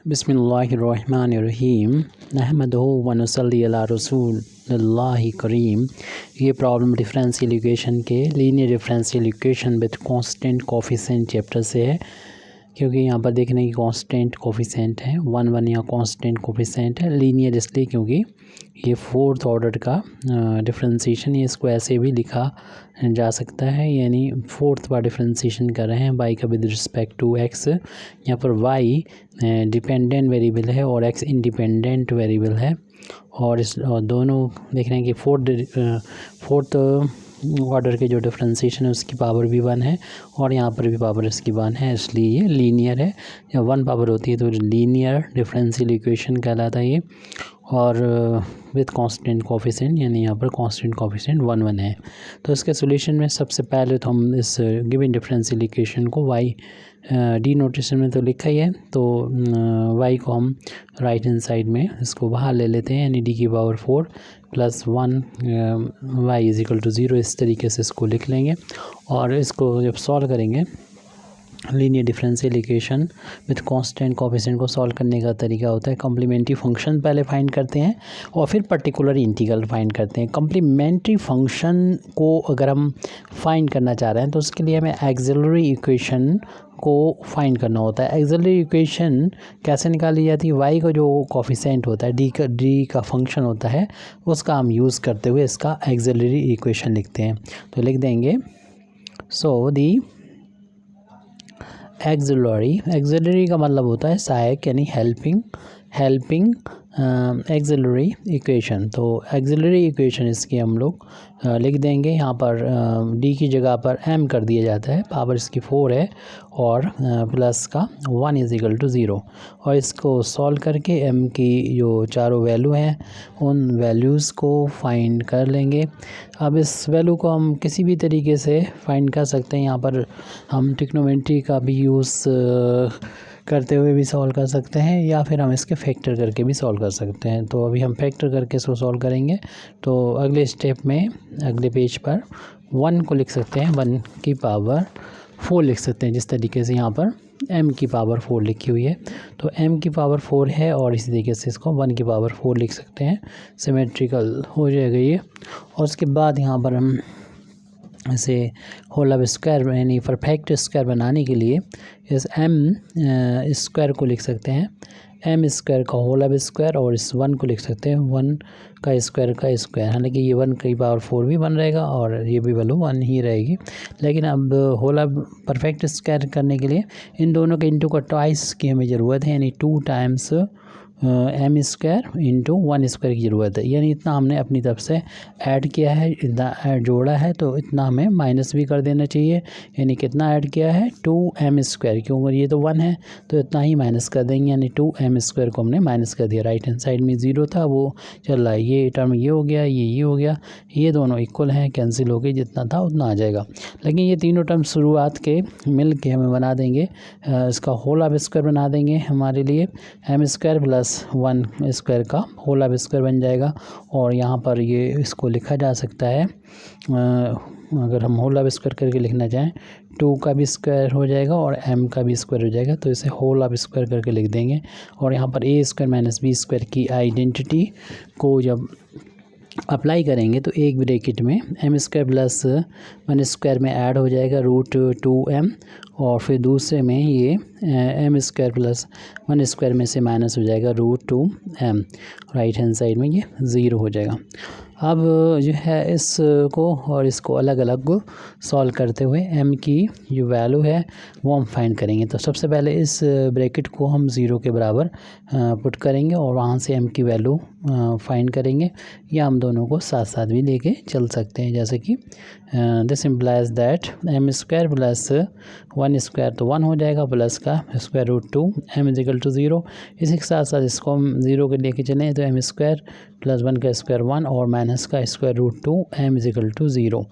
बिस्मिल्लाहिर्रहमानिर्रहीम नहमदुहु व नुसल्ली अला रसूलिल्लाहि करीम। ये प्रॉब्लम डिफरेंशियल इक्वेशन के linear differential equation with constant coefficient chapter से है, क्योंकि यहाँ पर देखने की कांस्टेंट कोफिशिएंट है 1 यहाँ कांस्टेंट कोफिशिएंट है। लीनियर इसलिए क्योंकि ये फोर्थ ऑर्डर का डिफरेंशिएशन, ये इसको ऐसे भी लिखा जा सकता है, यानी फोर्थ बार डिफरेंशिएशन कर रहे हैं वाई का विद रिस्पेक्ट टू एक्स। यहाँ पर वाई डिपेंडेंट वेरिएबल है और एक्स इंडिपेंडेंट वेरिएबल है, और इस दोनों देख रहे हैं कि फोर्थ ऑर्डर के जो डिफरेंशिएशन है उसकी पावर भी 1 है और यहाँ पर भी पावर इसकी 1 है, इसलिए ये लीनियर है। जब 1 पावर होती है तो लीनियर डिफरेंशियल इक्वेशन कहलाता है ये, और विद कांस्टेंट कोफिशिएंट, यानी यहाँ पर कांस्टेंट कोफिशिएंट 1 है। तो इसके सॉल्यूशन में सबसे पहले तो हम इस गिवन डिफरेंशियल इक्वेशन को वाई डी नोटेशन में तो लिखा ही है, तो वाई को हम राइट हैंड साइड में इसको बाहर ले लेते हैं, यानी डी की power 4 + 1 Y is equal to 0, इस तरीके से इसको लिख लेंगे। और इसको जब सॉल्व करेंगे linear differential equation with constant coefficient को सॉल्व करने का तरीका होता है कम्प्लीमेंट्री फंक्शन पहले फाइंड करते हैं और फिर पर्टिकुलर इंटीग्रल फाइंड करते हैं। कम्प्लीमेंट्री फंक्शन को अगर हम फाइंड करना चाह रहे हैं तो उसके लिए हमें एक्सिलरी इक्वेशन को फाइंड करना होता है। एक्सिलरी इक्वेशन कैसे निकाली जाती है? वाई का जो कोफिशिएंट होता है, डी का फंक्शन होता है, उसका हम यूज़ करते हुए इसका एक्सिलरी इक्वेशन लिखते हैं। तो लिख देंगे सो दी एक्सिलरी का मतलब होता है सहायक, यानी हेल्पिंग एक्सिलरी इक्वेशन। तो एक्सिलरी इक्वेशन इसकी हम लोग लिख देंगे। यहाँ पर डी की जगह पर m कर दिया जाता है, पावर इसकी 4 है और प्लस का 1 इज इक्वल टू 0, और इसको सॉल्व करके m की जो चारों वैल्यू हैं उन वैल्यूज़ को फाइंड कर लेंगे। अब इस वैल्यू को हम किसी भी तरीके से फाइंड कर सकते हैं, यहाँ पर हम ट्रिग्नोमेट्री का भी यूज़ करते हुए भी सॉल्व कर सकते हैं, या फिर हम इसके फैक्टर करके भी सॉल्व कर सकते हैं। तो अभी हम फैक्टर करके इसको सॉल्व करेंगे। तो अगले स्टेप में अगले पेज पर 1 को लिख सकते हैं 1 की पावर 4 लिख सकते हैं, जिस तरीके से यहाँ पर m की पावर 4 लिखी हुई है। तो m की पावर 4 है और इसी तरीके से इसको 1 की पावर 4 लिख सकते हैं, सिमेट्रिकल हो जाएगा ये। और उसके बाद यहाँ पर हम इसे होल स्क्वायर यानी परफेक्ट स्क्वायर बनाने के लिए इस m स्क्वायर को लिख सकते हैं, m स्क्वायर का होल स्क्वायर, और इस 1 को लिख सकते हैं 1 का स्क्वायर। हालांकि ये 1 की पावर 4 भी बन रहेगा और ये भी वैल्यू 1 ही रहेगी, लेकिन अब होल परफेक्ट स्क्वायर करने के लिए इन दोनों के इंटू का ट्वाइस की हमें ज़रूरत है, यानी 2 times m square into 1 square की ज़रूरत है। यानी इतना हमने अपनी तरफ से ऐड किया है, इतना जोड़ा है, तो इतना हमें माइनस भी कर देना चाहिए। यानी कितना ऐड किया है 2m स्क्वायर, क्योंकि ये तो 1 है तो इतना ही माइनस कर देंगे, यानी 2m स्क्वायर को हमने माइनस कर दिया। राइट हैंड साइड में 0 था वो चल रहा है, ये टर्म ये हो गया, ये हो गया, ये दोनों इक्वल हैं, कैंसिल हो गए, जितना था उतना आ जाएगा। लेकिन ये तीनों टर्म शुरुआत के मिल के हमें बना देंगे, इसका होल स्क्वायर बना देंगे हमारे लिए, m स्क्वायर प्लस 1 स्क्वायर का होल स्क्वायर बन जाएगा। और यहाँ पर ये इसको लिखा जा सकता है, अगर हम होल स्क्वायर करके लिखना चाहें 2 का भी स्क्वायर हो जाएगा और m का भी स्क्वायर हो जाएगा, तो इसे होल स्क्वायर करके लिख देंगे। और यहाँ पर a square minus b square की आइडेंटिटी को जब अप्लाई करेंगे तो एक ब्रैकेट में m स्क्वायर प्लस 1 स्क्वायर में ऐड हो जाएगा √2m, और फिर दूसरे में ये m स्क्वायर प्लस 1 स्क्वायर में से माइनस हो जाएगा √2m, राइट हैंड साइड में ये 0 हो जाएगा। अब जो है इसको और इसको अलग अलग सॉल्व करते हुए m की जो वैल्यू है वो हम फाइंड करेंगे। तो सबसे पहले इस ब्रैकेट को हम 0 के बराबर पुट करेंगे और वहाँ से m की वैल्यू फाइंड करेंगे, या हम दोनों को साथ साथ भी लेके चल सकते हैं, जैसे कि this implies that m square plus 1 square तो 1 हो जाएगा, प्लस का square √2m is equal to 0। इसी के साथ साथ इसको हम 0 के लेके चलें तो m स्क्वायर प्लस 1 का स्क्वायर 1 और माइनस का square √2m is equal to 0।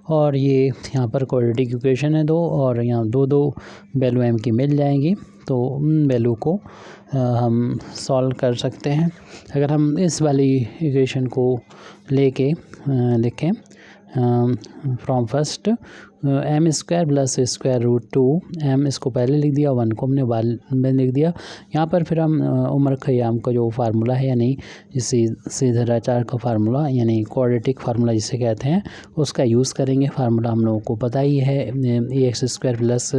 और ये यहाँ पर क्वाड्रेटिक इक्वेशन है 2, और यहाँ दो वैल्यू m की मिल जाएंगी, तो उन वैल्यू को हम सॉल्व कर सकते हैं। अगर हम इस वाली इक्वेशन को लेके लिखें from first M square plus square root 2 M, इसको पहले लिख दिया, 1 को हमने बाद में लिख दिया। यहाँ पर फिर हम उमर खयाम का जो फार्मूला है, यानी सीधराचार का फार्मूला, यानी क्वाड्रेटिक फार्मूला जिसे कहते हैं, उसका यूज़ करेंगे। फार्मूला हम लोगों को पता ही है, a x square plus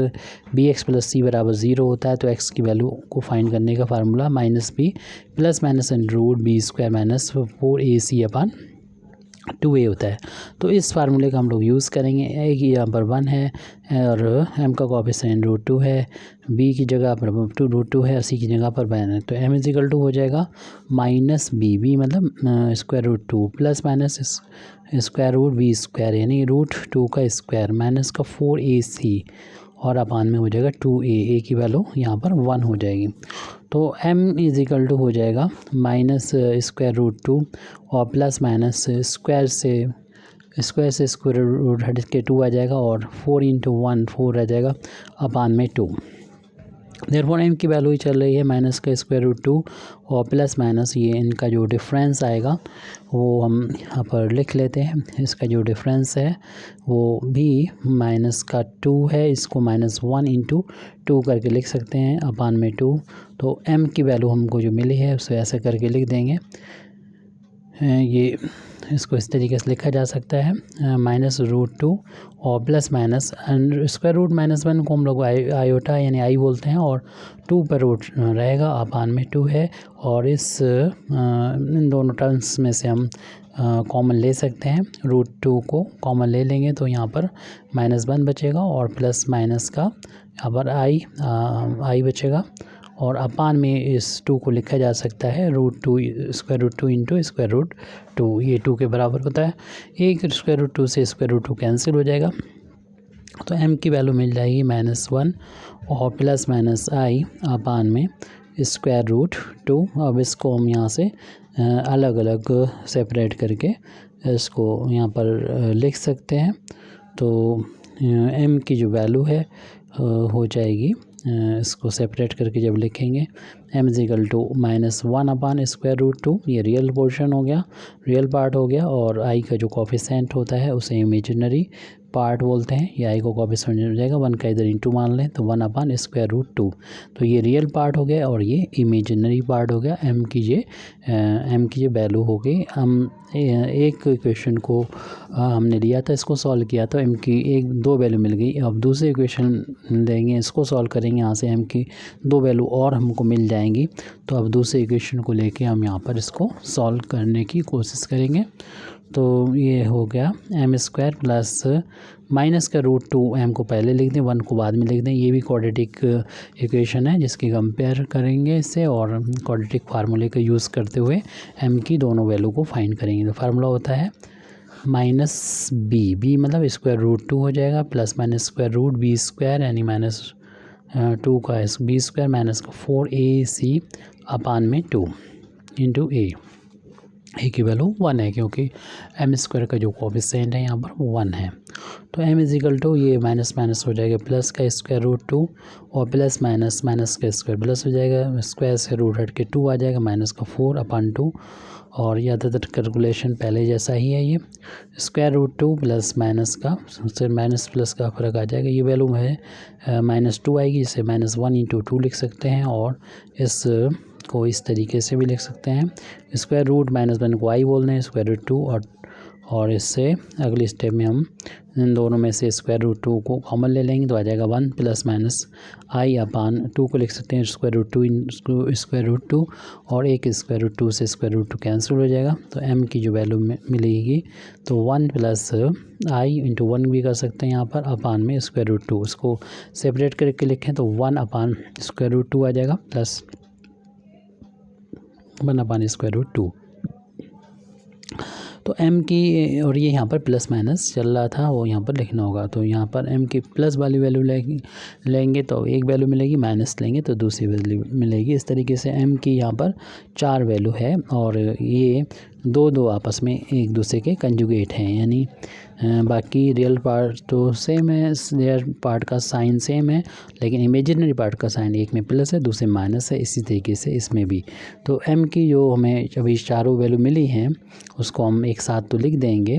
b x plus c बराबर 0 होता है। तो एक्स की वैल्यू को फाइंड करने का formula minus B plus minus under root B square minus 4ac upon 2a होता है। तो इस फार्मूले का हम लोग यूज़ करेंगे। ए की यहाँ पर 1 है और एम का कोएफिशिएंट रूट 2 है, बी की जगह पर रूट 2 है और सी की जगह पर 1 है। तो एम इजिकल टू हो जाएगा माइनस बी मतलब square root 2 plus minus square root B square यानी रूट 2 का स्क्वायर माइनस का 4ac और अपान में हो जाएगा 2a। ए की वैल्यू यहाँ पर 1 हो जाएगी। तो m इजिकल टू हो जाएगा माइनस स्क्वायर रूट 2 और प्लस माइनस स्क्वायर से स्क्वायर रूट हट के 2 आ जाएगा और 4 इंटू 1 4 आ जाएगा अपान में 2। देयरफॉर m की वैल्यू ही चल रही है माइनस का स्क्वायर रूट 2 और प्लस माइनस ये इनका जो डिफरेंस आएगा वो हम यहाँ पर लिख लेते हैं। इसका जो डिफरेंस है वो भी माइनस का 2 है, इसको माइनस 1 इंटू 2 करके लिख सकते हैं अपान में 2। तो m की वैल्यू हमको जो मिली है उसे ऐसे करके लिख देंगे। ये इसको इस तरीके से लिखा जा सकता है माइनस रूट 2 और plus minus square root minus 1 को हम लोग आयोटा यानी आई बोलते हैं और 2 पर रूट रहेगा अपान में 2 है। और इन दोनों टर्म्स में से हम कॉमन ले सकते हैं, रूट 2 को कॉमन ले लेंगे तो यहाँ पर माइनस 1 बचेगा और प्लस माइनस का यहाँ पर आई बचेगा और अपान में इस 2 को लिखा जा सकता है root 2 square root 2 into square root 2, ये 2 के बराबर होता है। एक स्क्वायर रूट 2 से स्क्वायर रूट 2 कैंसिल हो जाएगा तो m की वैल्यू मिल जाएगी माइनस 1 और प्लस माइनस आई अपान में स्क्वायर रूट 2। अब इसको हम यहाँ से अलग अलग सेपरेट करके इसको यहाँ पर लिख सकते हैं। तो m की जो वैल्यू है हो जाएगी, इसको सेपरेट करके जब लिखेंगे m equal to minus 1 upon square root 2, ये रियल पोर्शन हो गया, रियल पार्ट हो गया। और i का जो कोएफिशिएंट होता है उसे इमेजिनरी पार्ट बोलते हैं। ये i को कोएफिशिएंट हो जाएगा 1 का इधर इंटू मान लें तो 1 अपान स्क्वायर रूट 2। तो ये रियल पार्ट हो गया और ये इमेजिनरी पार्ट हो गया। m की ये वैल्यू हो गई। हम एक इक्वेशन को हमने लिया था, इसको सॉल्व किया तो m की 2 वैल्यू मिल गई। अब दूसरे इक्वेशन लेंगे, इसको सॉल्व करेंगे, यहाँ से m की 2 वैल्यू और हमको मिल जाएंगी। तो अब दूसरे इक्वेशन को लेके हम यहाँ पर इसको सॉल्व करने की कोशिश करेंगे। तो ये हो गया एम स्क्वायर प्लस माइनस का रूट 2, m को पहले लिख दें 1 को बाद में लिख दें। ये भी क्वाड्रेटिक इक्वेशन है जिसकी कंपेयर करेंगे इससे और क्वाड्रेटिक फार्मूले का यूज़ करते हुए m की दोनों वैल्यू को फाइंड करेंगे। तो फार्मूला होता है माइनस बी मतलब स्क्वायर रूट 2 हो जाएगा plus minus square root B square यानी माइनस 2 का बी स्क्वायर माइनस का 4ac अपान में 2 इंटू ए की वैल्यू 1 है क्योंकि m स्क्वायर का जो कोएफिशिएंट है यहाँ पर 1 है। तो m इजिकल टू ये माइनस माइनस हो जाएगा प्लस का स्क्वायर रूट 2 और प्लस माइनस माइनस का स्क्वायर प्लस हो जाएगा, स्क्वायर से रूट हट के 2 आ जाएगा माइनस का 4 अपान 2। और ज़्यादातर कैलकुलेशन पहले जैसा ही है, ये स्क्वायर रूट 2 प्लस माइनस का सिर्फ माइनस प्लस का फ़र्क आ जाएगा। ये वैल्यू है माइनस 2 आएगी, इसे माइनस 1 इंटू 2 लिख सकते हैं और इस को इस तरीके से भी लिख सकते हैं। स्क्वायर रूट माइनस 1 को आई बोल रहे हैं, स्क्वायर रूट 2 और इससे अगले स्टेप में हम इन दोनों में से स्क्वायर रूट 2 को कॉमन ले लेंगे तो आ जाएगा 1 प्लस माइनस आई अपान 2 को लिख सकते हैं स्क्वायर रूट 2 स्क्वायर रूट 2 और एक स्क्वायर रूट 2 से स्क्वायर रूट 2 कैंसिल हो जाएगा। तो m की जो वैल्यू मिलेगी तो 1 प्लस आई इंटू 1 भी कर सकते हैं यहाँ पर अपान में स्क्वायर रूट 2। उसको सेपरेट करके लिखें तो 1 अपान स्क्वायर रूट 2 आ जाएगा प्लस 1 अपान स्क्वायर रूट 2। तो m की और ये यहाँ पर प्लस माइनस चल रहा था वो यहाँ पर लिखना होगा। तो यहाँ पर m की प्लस वाली वैल्यू लेंगे तो एक वैल्यू मिलेगी, माइनस लेंगे तो दूसरी वैल्यू मिलेगी। इस तरीके से m की यहाँ पर 4 वैल्यू है और ये दो आपस में एक दूसरे के कंजुगेट हैं, यानी बाकी रियल पार्ट तो सेम है, रियल पार्ट का साइन सेम है लेकिन इमेजिनरी पार्ट का साइन एक में प्लस है दूसरे माइनस है, इसी तरीके से इसमें भी। तो m की जो हमें अभी चारों वैल्यू मिली हैं उसको हम एक साथ तो लिख देंगे।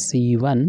C1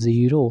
0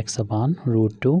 x/√2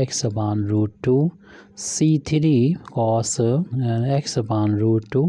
x/√2 C3 cos x/√2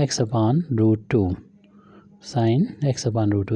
x/√2